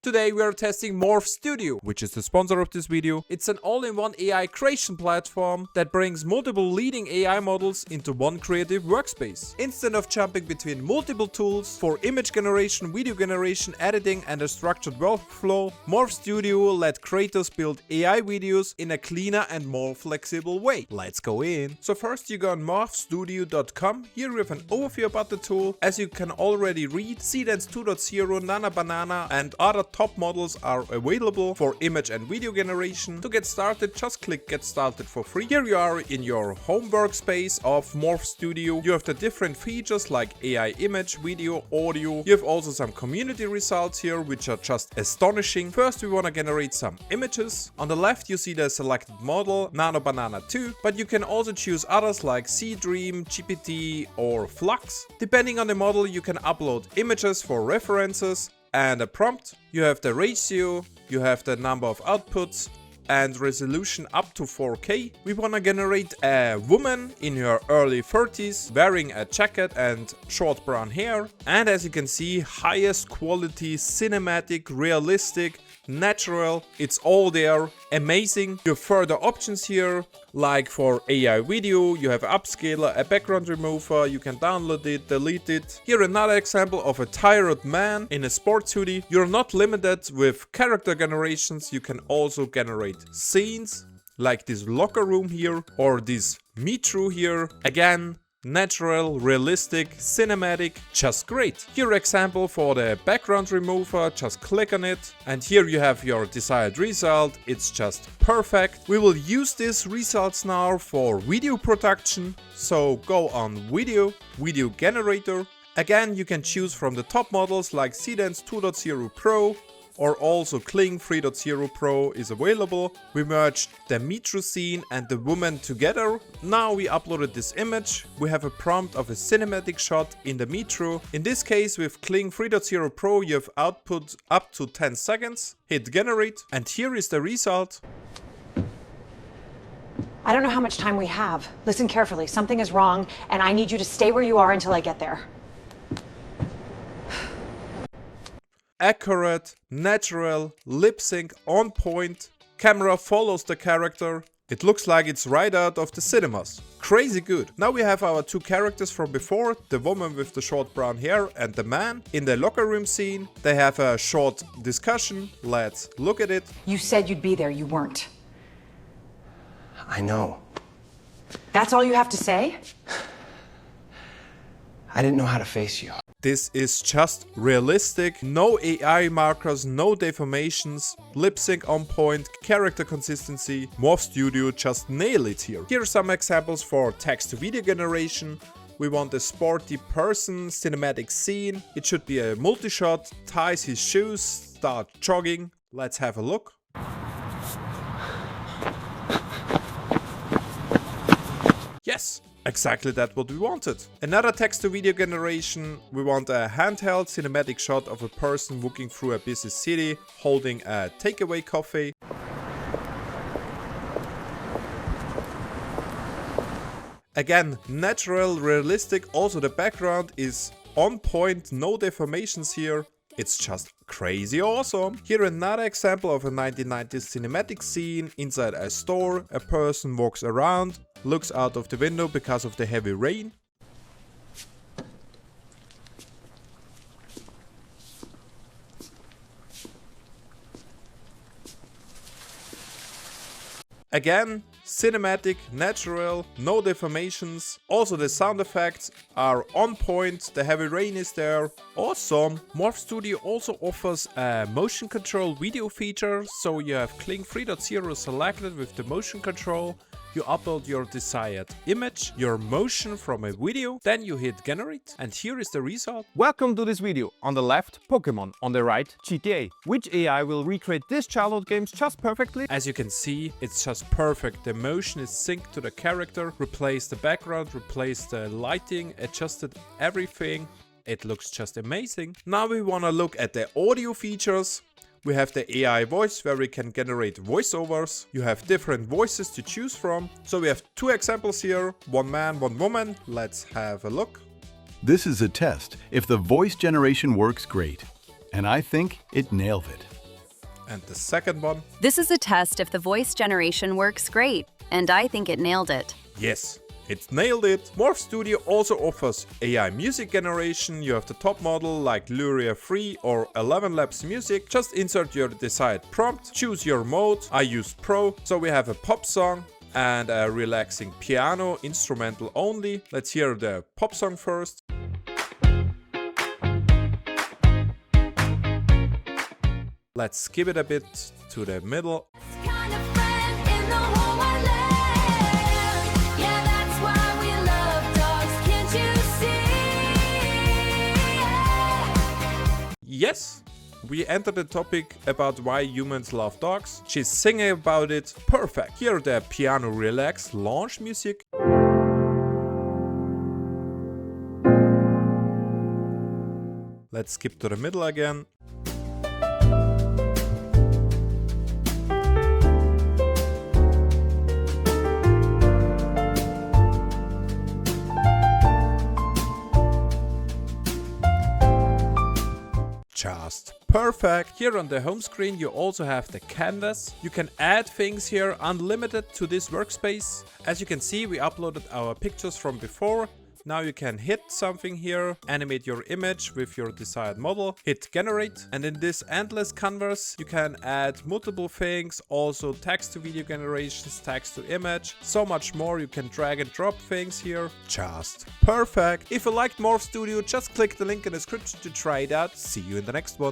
Today we are testing Morph Studio, which is the sponsor of this video. It's an all-in-one AI creation platform that brings multiple leading AI models into one creative workspace. Instead of jumping between multiple tools for image generation, video generation, editing and a structured workflow, Morph Studio let creators build AI videos in a cleaner and more flexible way. Let's go in. So first you go on morphstudio.com. Here we have an overview about the tool. As you can already read, Seedance 2.0, Nano Banana and other top models are available for image and video generation. To get started, just click Get Started for free. Here you are in your home workspace of Morph Studio. You have the different features like AI image, video, audio. You have also some community results here, which are just astonishing. First, we want to generate some images. On the left, you see the selected model, Nano Banana 2, but you can also choose others like Dream, GPT or Flux. Depending on the model, you can upload images for references and a prompt. You have the ratio, you have the number of outputs and resolution up to 4K. We want to generate a woman in her early 30s wearing a jacket and short brown hair. And as you can see, highest quality, cinematic, realistic, natural, it's all there, amazing. You have further options here, like for AI video, you have upscaler, a background remover, you can download it, delete it. Here another example of a tired man in a sports hoodie. You're not limited with character generations, you can also generate scenes, like this locker room here, or this metro here. Again, natural, realistic, cinematic, just great. Here example for the background remover, just click on it and here you have your desired result. It's just perfect. We will use these results now for video production. So go on video generator. Again, you can choose from the top models like Seedance 2.0 Pro, or also Kling 3.0 Pro is available. We merged the metro scene and the woman together. Now we uploaded this image. We have a prompt of a cinematic shot in the metro. In this case with Kling 3.0 Pro you have output up to 10 seconds. Hit generate and here is the result. I don't know how much time we have. Listen carefully, something is wrong and I need you to stay where you are until I get there. Accurate, natural, lip sync, on point, camera follows the character. It looks like it's right out of the cinemas. Crazy good. Now we have our two characters from before, the woman with the short brown hair and the man. In the locker room scene, they have a short discussion. Let's look at it. You said you'd be there, you weren't. I know. That's all you have to say? I didn't know how to face you. This is just realistic, no AI markers, no deformations, lip sync on point, character consistency. Morph Studio just nail it here. Here are some examples for text to video generation. We want a sporty person, cinematic scene. It should be a multi-shot, ties his shoes, start jogging. Let's have a look. Yes! Exactly that's what we wanted. Another text to video generation, we want a handheld cinematic shot of a person walking through a busy city holding a takeaway coffee. Again, natural, realistic, also the background is on point, no deformations here. It's just crazy awesome. Here another example of a 1990s cinematic scene inside a store. A person walks around, looks out of the window because of the heavy rain. Again, cinematic, natural, no deformations. Also the sound effects are on point, the heavy rain is there. Awesome! Morph Studio also offers a motion control video feature, so you have Kling 3.0 selected with the motion control. You upload your desired image, your motion from a video, then you hit generate and here is the result. Welcome to this video. On the left, Pokemon, on the right, GTA. Which AI will recreate this childhood games just perfectly? As you can see, it's just perfect. The motion is synced to the character, replace the background, replace the lighting, adjusted everything. It looks just amazing. Now we want to look at the audio features. We have the AI voice where we can generate voiceovers. You have different voices to choose from. So we have two examples here, one man, one woman. Let's have a look. This is a test if the voice generation works great. And I think it nailed it. And the second one. This is a test if the voice generation works great, and I think it nailed it. Yes, it nailed it. Morph Studio also offers AI music generation. You have the top model like Luria 3 or 11 Labs Music. Just insert your desired prompt, choose your mode. I used Pro, so we have a pop song and a relaxing piano, instrumental only. Let's hear the pop song first. Let's skip it a bit to the middle. Yes, we entered the topic about why humans love dogs. She's singing about it. Perfect. Here the piano relax launch music. Let's skip to the middle again. Just perfect. Here on the home screen you also have the canvas. You can add things here unlimited to this workspace. As you can see, we uploaded our pictures from before. Now you can hit something here, animate your image with your desired model, hit generate, and in this endless canvas you can add multiple things, also text to video generations, text to image, so much more. You can drag and drop things here. Just perfect. If you liked Morph Studio, just click the link in the description to try it out. See you in the next one.